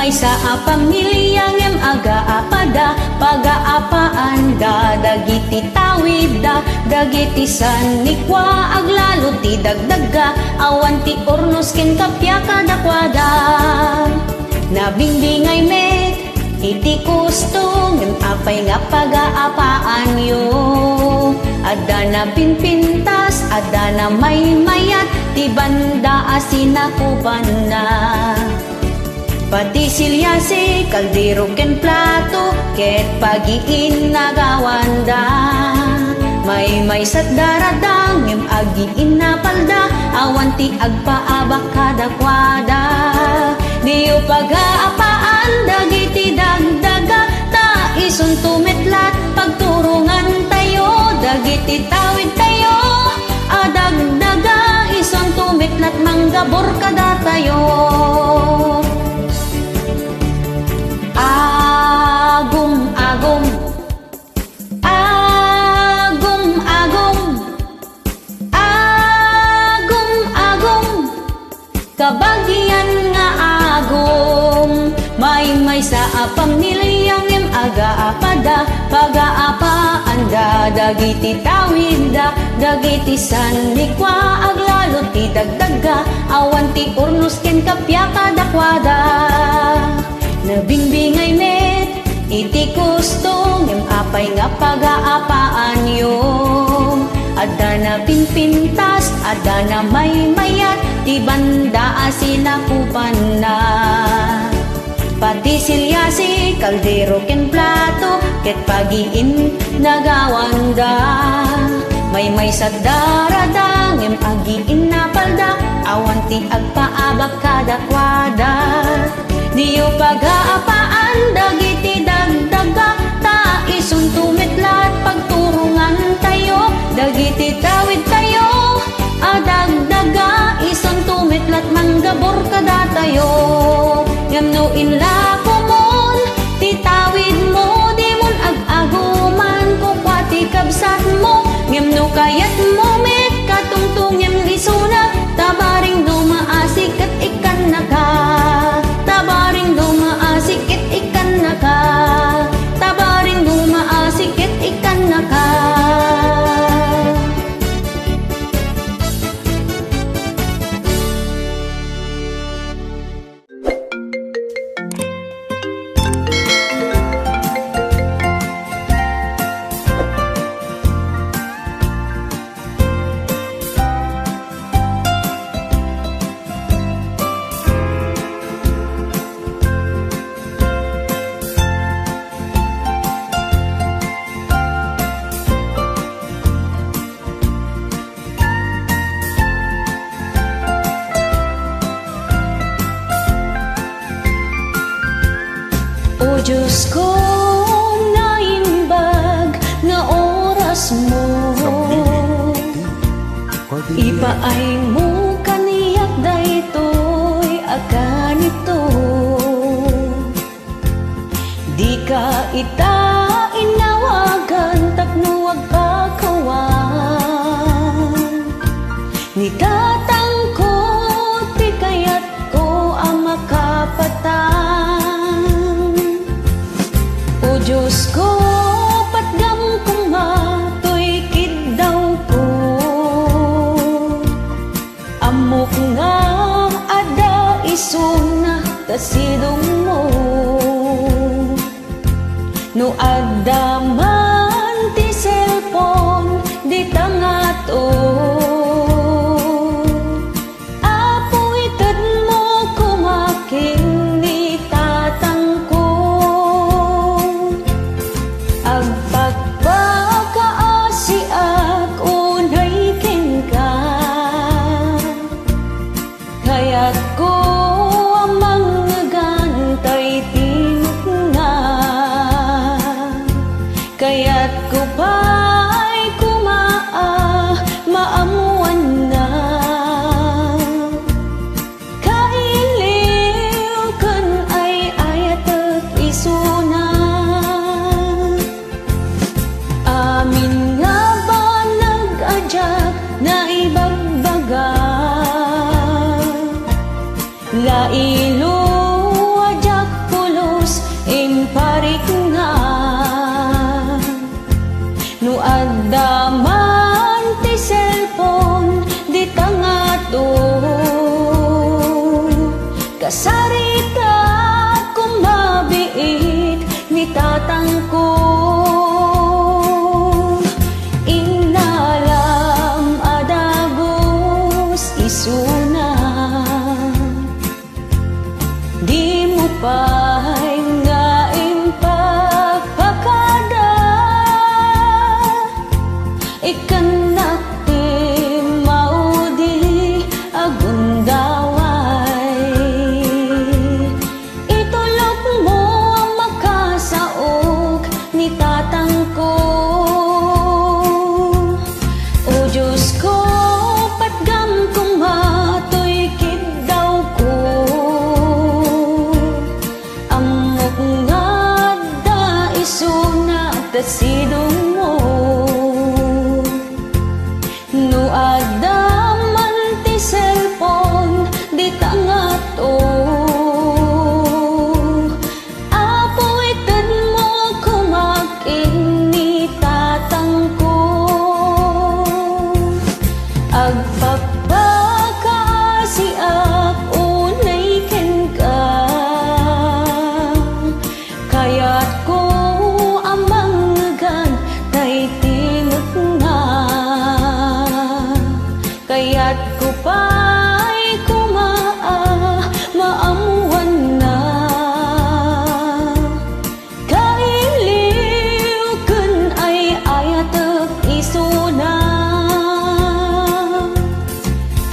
may sa pamilyang em aga-apada, paga-apaanda, dagiti tawida, dagiti sanikwa, aglalo ti dagdaga, awan ti ornos ken kapya kadakwada. Nabingbingay met, iti kusto, ngem apay nga paga-apaan yo. Ada na pinpintas, ada na may mayat, ti banda asinakuban na. Pati silyasi, kaldero ken plato, ket pagiin nagawanda. May sat daradang, ngem agiin na palda, awan ti agpaabak kadakwada. Diyo paga-apaan, dagiti dagdaga, ta ison tumetlat, pagturungan tayo, dagiti tawid tayo, adagdaga, ison tumetlat, manggabor kada tayo. Agum-agum, agum-agum, agum-agum, kabagyan nga agum. May sa pamilyang em aga-apada, paga-apaanda, dagiti tawida, dagiti sanikwa, aglalo ti dagdaga, awan ti ornos ken kapya kadakwada. Nabingbingay met, iti kusto, ngem apay nga paga-apaan yo. Ada na pinpintas, ada na may mayat, ti banda asinakupan na. Pati silyasi, kaldero ken plato, ket pagiin nagawanda. May sa daradang, ngem agiin na palda, awan ti agpaabak kadakwada. Diyo paga-apaan, dagiti dagdaga, ta ison tumetlat, pagturungan tayo, dagiti tawid tayo, adagdaga, ison tumetlat, manggabor kada tayo. Ngam inla kumon, ti tawid mo, di mon ag-aguman, kukwa ti kabsat mo, ngam kayat mo met, katungtung ngam isuna, tabaring dumaasik at ikan naka. Tabaring dumaasikit ikan naka, tabaring dumaasikit ikan naka. Diyos ko, naimbag nga oras mo, ipaay mo kaniyak daytoy akanito. Di ka ita inawagan, tapno wag pakawan, ni tatangkot, di kayat ko ang makapatan. Diyos ko, patgam kong matoy kidaw ko, amok nga ada isuna kasidong mo, no ada man ti cellphone di tangato. Apoy-tad mo kumaking ni tatang ko, agpagpakaasiak unay ken ka, kaya't ko amang nagantay tinga, kaya't ko pa'y kumaa maamuan na. Kailiw kan ay ayat at isuna, amin nga ba nag-adyak na ibagbaga, lailo adyak kasarita kumabiit ni tatang ko. Inalam adagos isuna, di mo pa'y nga impagpakada, ikanak ti maudi agundaway. Itulog mo ang makasaog ni tatang ko. O Diyos ko, patgam kong matoy daw ko. Amok nga da isuna tasidong mo. No adaman ti cellphone di tangat o. Apoitan mo kumakin ni tatang ko. Agpapaka si unay ken ka, kaya't ko amanggan tay tingot nga, kaya't ko pa'y maamuan na. Kailiw kun ay ayatek isuna,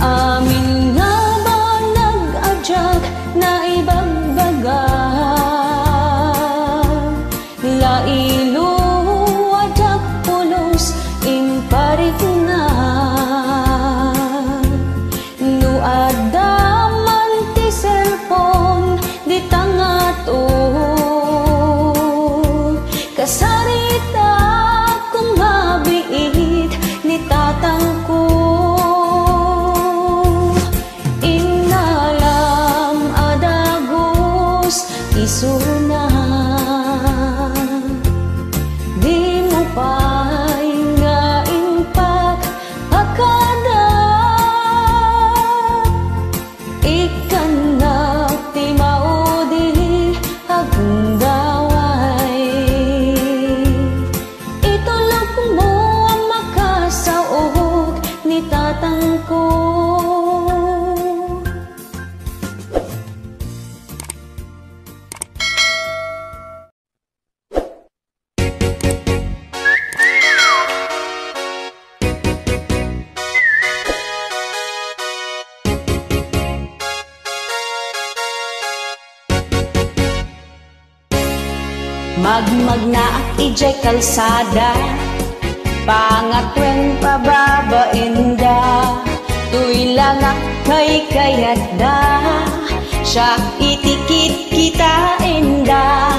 amin nga ba nag-adyak na ibagbaga, lailo adyak pulos imparit na. No adaman ti cellphone di tangat o, kasarita kung mabiit ni tatang ko. Inalam adagos isuna, di mo pa'y nga impagpakada, ikanak ti maudi agundaway. Itulog mo ang makasaog ni tatang ko. Magmag na ijay kalsada, pangatwen pababainda, tuy langak kay kayadda, siya itikit kita enda.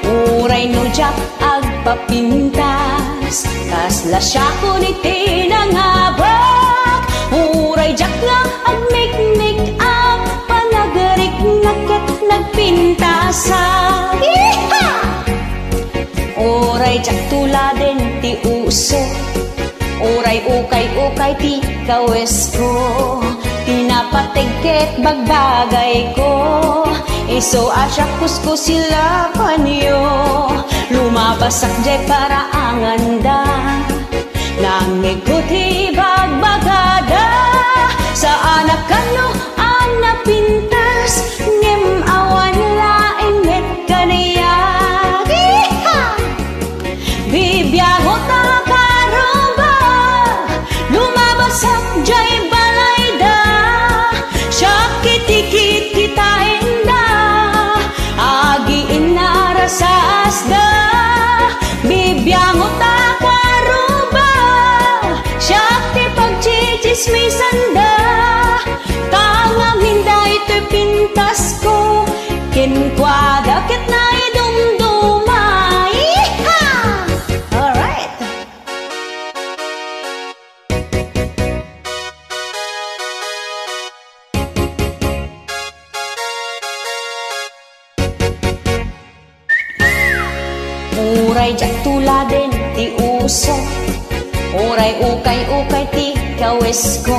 Uray no jak agpapintas, kasla siya kuniti nangabak. Uray jak nga agmik-mik up, panagarik naket nagpintasan. Oray jak tuladen ti uso, oray ukay-ukay ti kawes ko, tinapatigket bagbagay ko. Iso asya kusko sila panyo, lumabasak jay para anganda, nangikuti bagbagada. Sa anak kano anak pintas, ngem awan laing met kaniya. Bibiyaho ta karoba, lumabasak jay balayda, siya kitikit kita enda, agi inarasasda. Bibiyaho ta karoba, siya ti pagchichismisanda, tangang hinday to'y pintas ko, kinkwada ket na idumdumay. Alright. Uray jak tuladen ti uso, uray ukay-ukay ti kawes ko,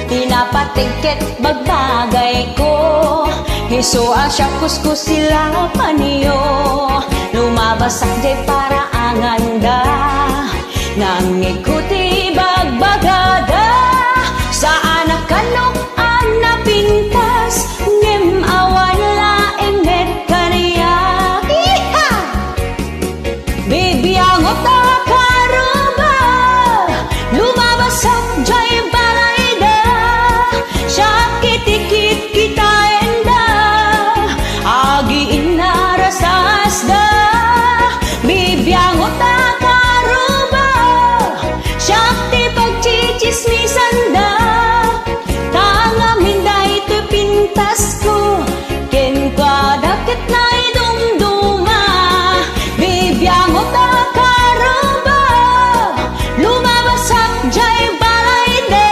tinapatigket bagbagay ko. Iso asya kuskus sila paniyo, lumabasak jay para anganda, nang ikuti bagbagada, sa anak kanok anak pintas, ngem awan laeng net kaniya. Iha! Bibiyang ota karuba, lumabasak jay balayda, siya kitikit kita enda, agi inarasasda. Bibiyang ota karuba, siya ti pagchichismisan da, tanga minday to pintas ko, ken kwa dakit na idumduma. Bibiyang ota karuba, lumabasak jay balayda,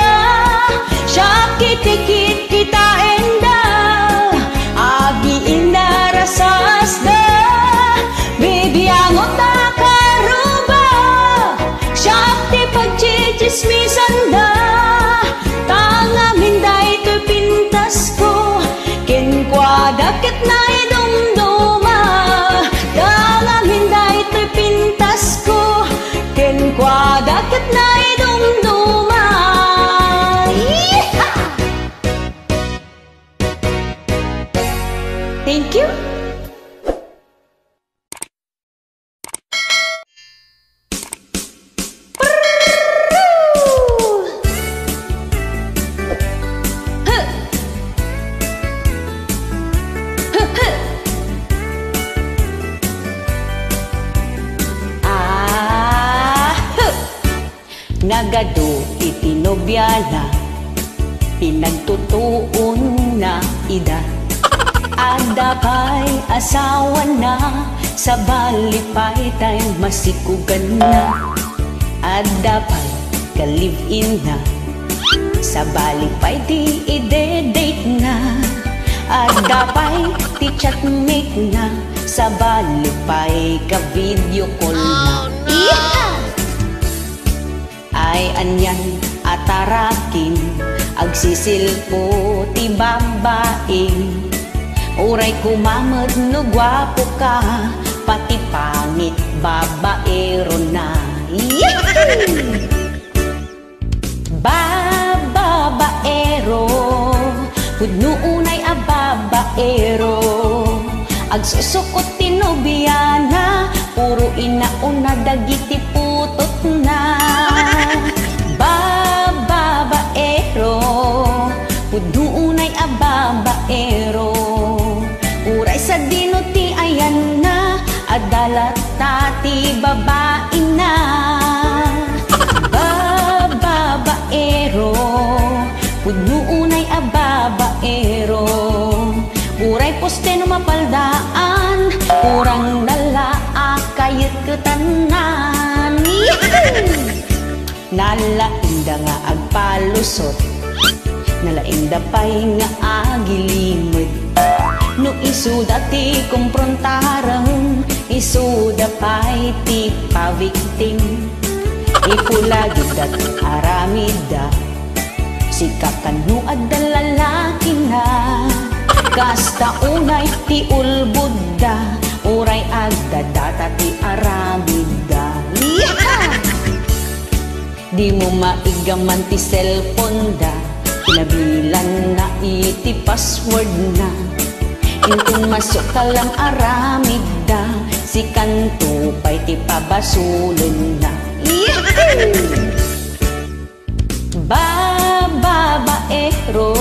siya kitikit kita enda, agi inarasasda. Bibiyang ota karuba, siya ti pagchichismisan da, tanga minday to pintas ko, ken kwa dakit na idumduma. Tanga minday to pintas ko, ken kwa dakit na idumduma. Yeeha! Thank you. Nagado itinobyana, pinagtutuon na ida, ada pa'y asawa na, sa balipay tay masikugan na, ada pa'y ka-live-in na, sa balipay di ide-date na, ada pa'y ti chatmate na, sa balipay ka-video call na. Iha! Ay anyan atarakin, agsisilpo ti babaeng, uray kumamad no gwapo ka, pati pangit babaero na. Yehey! Babaero, pudno unay a babaero, agsusukot ti nobyana, puro inauna dagiti putot na. Babaero, pudno unay a babaero, uray sa dino ti ayan na, adalat tati babae na. Babaero, pudno unay a babaero, uray poste no mapaldaan, kurang nala akayat ketanan. Nalainda nga agpalusot, nalainda pa'y nga agilimod, no isuda ti kumprontarang, isuda pa'y ti pavictim, ipulagid at aramida, sikakan no adda lalaki na, kasta unay ti ulbudda, uray agda data ti aramida. Yeeha! Di mo maigaman ti cellphone da, pinabilan na iti password na, intong masok ka lang aramid da, si kanto pa'y ti pabasulon na. Yehey! Babaero,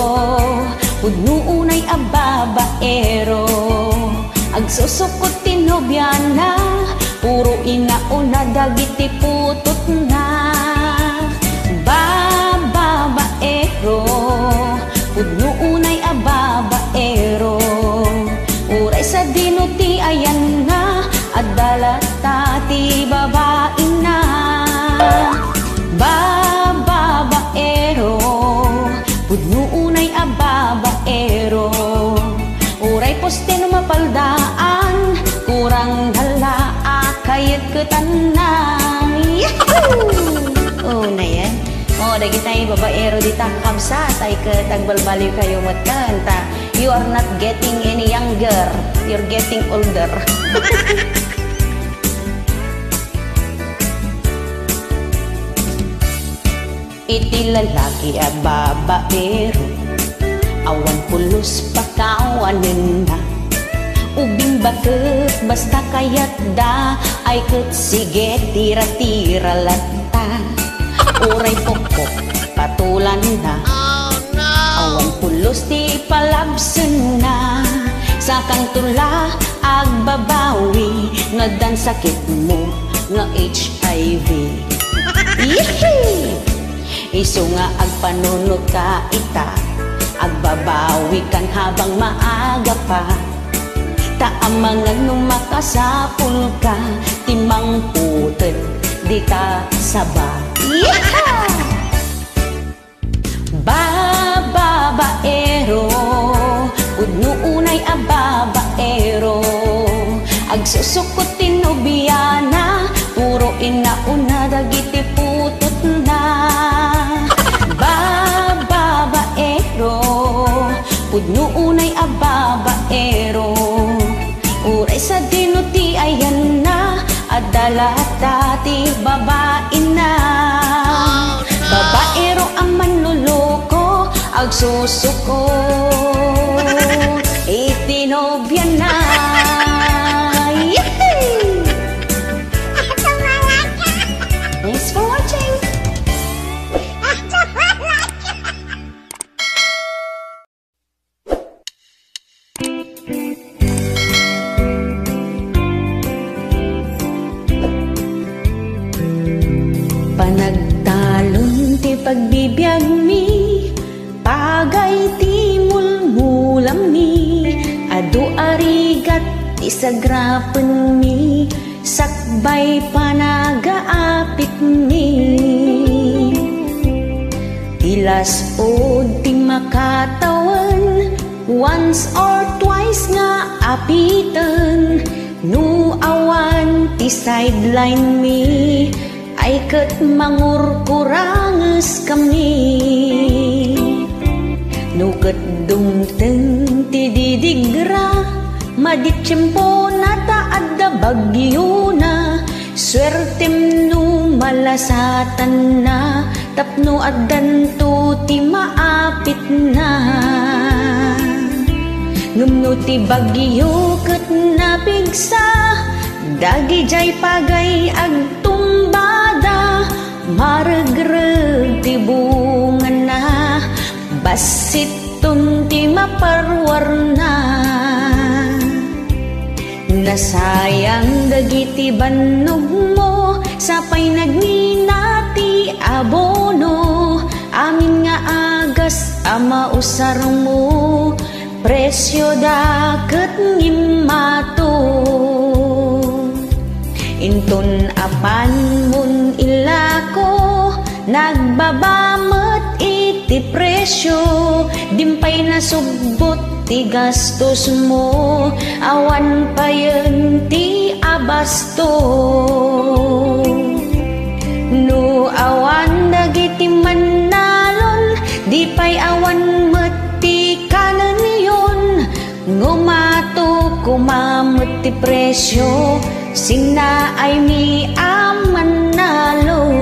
pudno unay a babaero, agsusukot ti nobyana, puro inauna dagiti putot na. Babaero, pudno unay a babaero, uray sa dino ti ayan na, adala tati babae na. Babaero, pudno unay a babaero, uray poste no mapaldaan, kurang hala akayat ketanan. Oh na yan. Oh, dagi tayo babaero di takam sa tay ka tagbalbaliw kayo matkanta. You are not getting any younger, you're getting older. Iti lalaki at babaero, awan pulos pakawanin na. Ubing bakit basta kayat da, ay ket sige tira-tira lata. Uray pokpok patulan na, awan pulos ti palabsen na. Sa kang tula agbabawi, nga dan sakit mo nga HIV. Yehey! Iso nga agpanunod ka ita, agbabawi kan habang maaga pa. Taamangan nung makasapul ka, timang putet di ta saba. Yeehaw! Babaero, udno unay a babaero, agsusukot tinubiyana, puro inauna dagiti putot na. Babaero, udno unay a babaero, uray sa dinuti ayan na, adala dati babae na. Babaero ang manluloko, agsusuko, itinobya na. Yehey! Thanks for watching! Panagtalon ti pagbibiyag mi, pagay ti mulmulam mi, adu arigat ti sagrapen mi, sakbay panagaapit mi. Tilas od ti makatawan, once or twice nga apiten, no awan ti sideline mi, ay ket mangurkuranges kami. No ket dumteng ti didigra, maditsyempo na taadda bagyo na, swertem no malasatan na, tapno addan to ti maapit na. Ngumno ti bagyo ket napigsa, dagi jay pagay agtumbada, maregreg ti bunga na, basit ti maparwarna. Nasayang dagiti bannog mo, sapay nagninati abono, amin nga agas ama usar mo, presyo daket ngimato. Intun apan mun ilako, nagbabamet iti presyo, dimpay na subbot ti gastos mo, awan payen ti abasto. No awan dagiti manalon, di pay awan met ti kanan yon, ngumato kumamet ti presyo, sing na ay mi aman nalon.